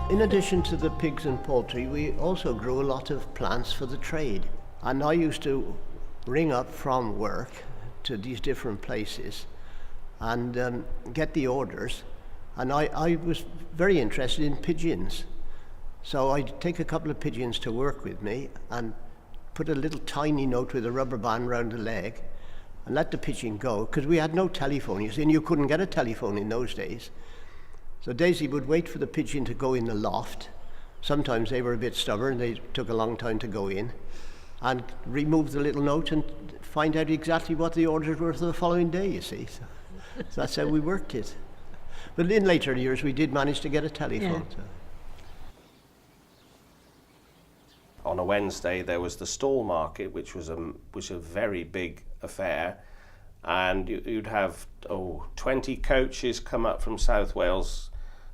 In addition to the pigs and poultry, we also grew a lot of plants for the trade. And I used to ring up from work to these different places and get the orders. And I was very interested in pigeons. So I'd take a couple of pigeons to work with me and put a little tiny note with a rubber band round the leg and let the pigeon go, because we had no telephone, you see, and you couldn't get a telephone in those days. So Daisy would wait for the pigeon to go in the loft. Sometimes they were a bit stubborn, they took a long time to go in, and remove the little note and find out exactly what the orders were for the following day, you see. So that's how we worked it. But in later years we did manage to get a telephone. Yeah. So. On a Wednesday there was the stall market, which was a very big affair, and you'd have 20 coaches come up from South Wales,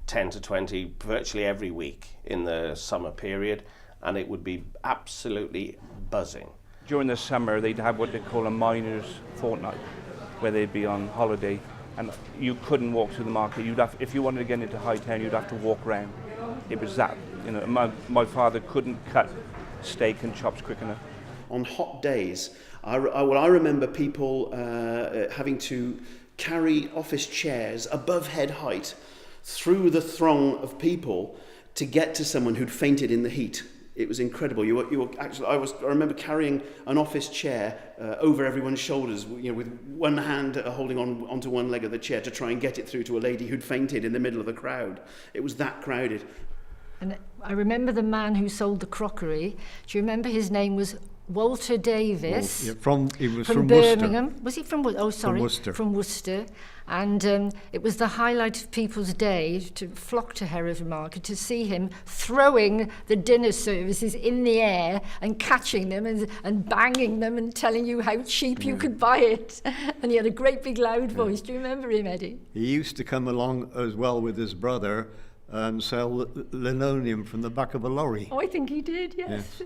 10 to 20 virtually every week in the summer period, and it would be absolutely buzzing. During the summer they'd have what they call a miners' fortnight, where they'd be on holiday, and you couldn't walk through the market. If you wanted to get into Hightown, you'd have to walk around. It was that, my father couldn't cut steak and chops quick enough. On hot days, I remember people having to carry office chairs above head height through the throng of people to get to someone who'd fainted in the heat. It was incredible. I remember carrying an office chair over everyone's shoulders, with one hand holding onto one leg of the chair to try and get it through to a lady who'd fainted in the middle of the crowd. It was that crowded. And I remember the man who sold the crockery. Do you remember his name was Walter Davis? He was from Birmingham. Worcester. Was he from Worcester? Oh, sorry. From Worcester. And it was the highlight of people's day to flock to Hereford Market to see him throwing the dinner services in the air and catching them and banging them and telling you how cheap you could buy it. And he had a great big loud voice. Do you remember him, Eddie? He used to come along as well with his brother and sell linoleum from the back of a lorry. Oh, I think he did, yes.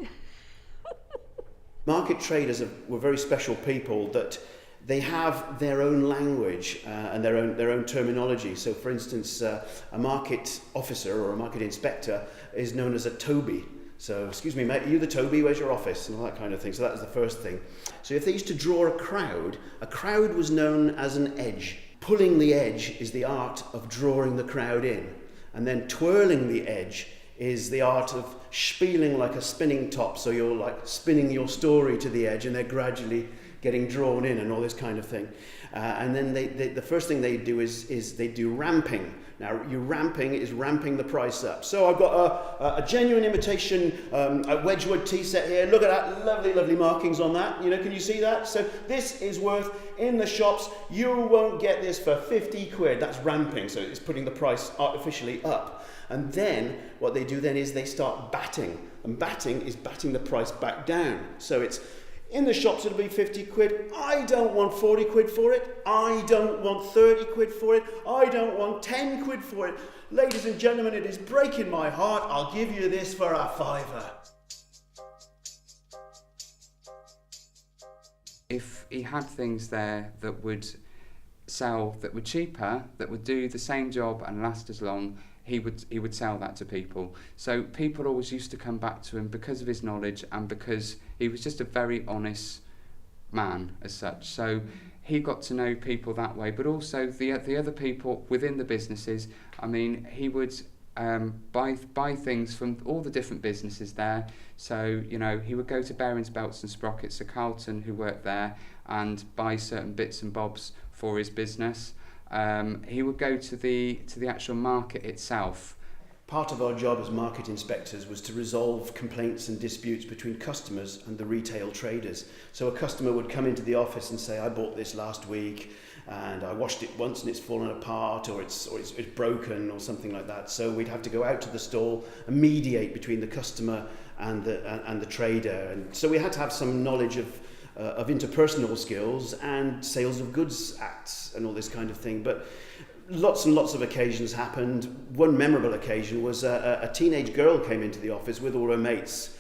Market traders were very special people that they have their own language and their own terminology. So, for instance, a market officer or a market inspector is known as a Toby. So, excuse me, mate, are you the Toby? Where's your office? And all that kind of thing. So that was the first thing. So if they used to draw a crowd was known as an edge. Pulling the edge is the art of drawing the crowd in. And then twirling the edge is the art of spieling like a spinning top, so you're like spinning your story to the edge and they're gradually getting drawn in and all this kind of thing. And then the first thing they do is they do ramping. Now, your ramping is ramping the price up. So I've got a genuine imitation a Wedgwood tea set here. Look at that, lovely, lovely markings on that. Can you see that? So this is worth, in the shops, you won't get this for 50 quid. That's ramping, so it's putting the price artificially up. And then what they do then is they start batting. And batting is batting the price back down. So it's, in the shops it'll be 50 quid. I don't want 40 quid for it. I don't want 30 quid for it. I don't want 10 quid for it. Ladies and gentlemen, it is breaking my heart. I'll give you this for a fiver. If he had things there that would sell, that were cheaper, that would do the same job and last as long, he would sell that to people. So people always used to come back to him because of his knowledge and because he was just a very honest man as such. So he got to know people that way, but also the other people within the businesses. I mean, he would buy things from all the different businesses there. So, he would go to Bearings, Belts and Sprockets, to Carlton, who worked there, and buy certain bits and bobs for his business. He would go to the actual market itself. Part of our job as market inspectors was to resolve complaints and disputes between customers and the retail traders. So a customer would come into the office and say, I bought this last week and I washed it once and it's fallen apart, or it's broken or something like that. So we'd have to go out to the stall and mediate between the customer and the trader. And so we had to have some knowledge of interpersonal skills and sales of goods acts and all this kind of thing. But lots and lots of occasions happened. One memorable occasion was a teenage girl came into the office with all her mates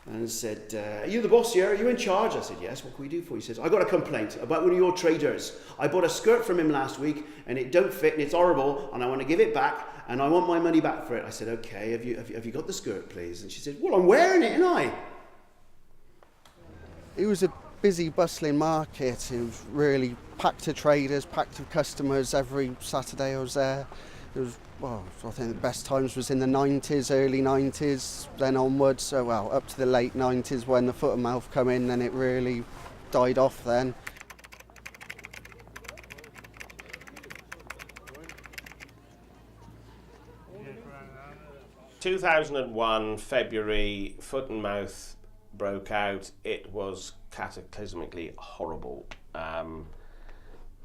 and said, are you the boss here? Are you in charge? I said, yes. What can we do for you? He says, I got a complaint about one of your traders. I bought a skirt from him last week and it don't fit and it's horrible and I want to give it back and I want my money back for it. I said, okay, have you got the skirt, please? And she said, well, I'm wearing it, ain't I? It was a busy, bustling market. It was really packed of traders, packed of customers. Every Saturday I was there. It was, well, I think the best times was in the 90s, early 90s, then onwards. So, well, up to the late 90s when the foot and mouth come in, then it really died off then. 2001, February, foot and mouth broke out. It was cataclysmically horrible.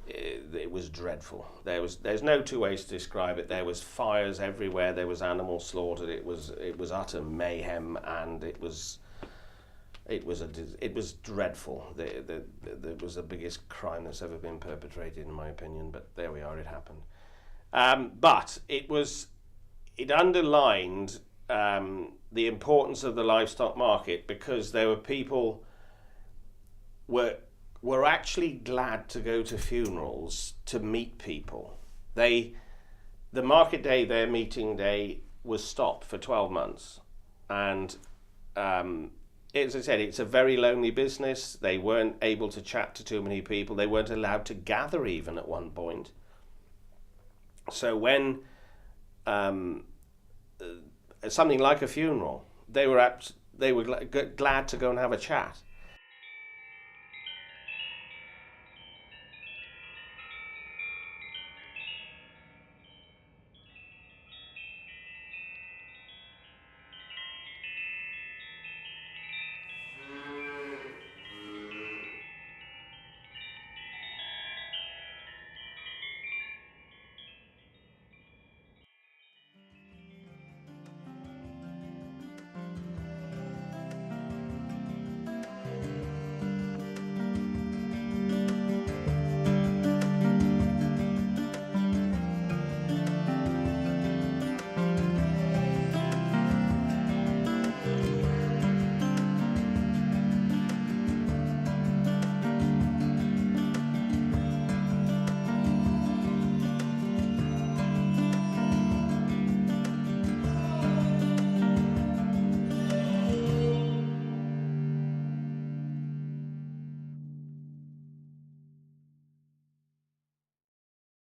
It was dreadful. There's no two ways to describe it. There was fires everywhere. There was animals slaughtered. It was utter mayhem, and it was dreadful. It was the biggest crime that's ever been perpetrated, in my opinion. But there we are. It happened. But it underlined the importance of the livestock market, because there were people were actually glad to go to funerals to meet people. The market day, their meeting day, was stopped for 12 months. And as I said, it's a very lonely business. They weren't able to chat to too many people. They weren't allowed to gather even at one point. So when something like a funeral, they were glad to go and have a chat.